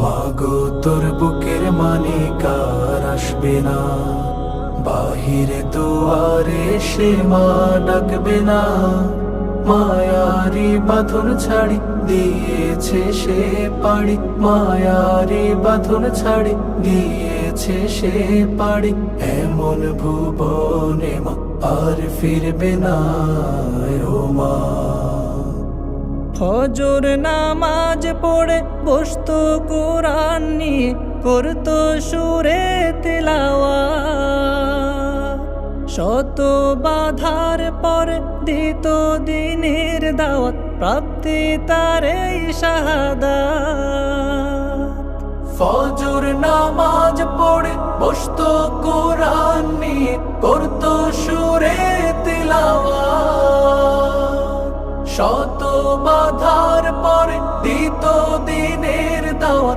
মাগো তোর বুকের মানিকার আসবে না, বাহিরে দুয়ারে সে মা ডাকবে না। মায়ারি বাঁধন ছাড়ি দিয়েছে সে পাড়ি, মায়ারি বাঁধন ছাড়ি দিয়েছে সে পাড়ি। এমন ভুবনে মা আর ফিরবে না ও মা। ফজর নামাজ পড়ে বসতো কোরআন নিয়ে, করতো সুরে তিলাওয়াত। শত বাধার পর দিত দিনের দাওয়াত, প্রাপ্তি তার এই শাহাদাত। ফজর নামাজ পড়ে বসতো কোরআন নিয়ে, করতো সুরে তিলাওয়াত। শত বাধার পরে দিত দিনের দাওয়াত,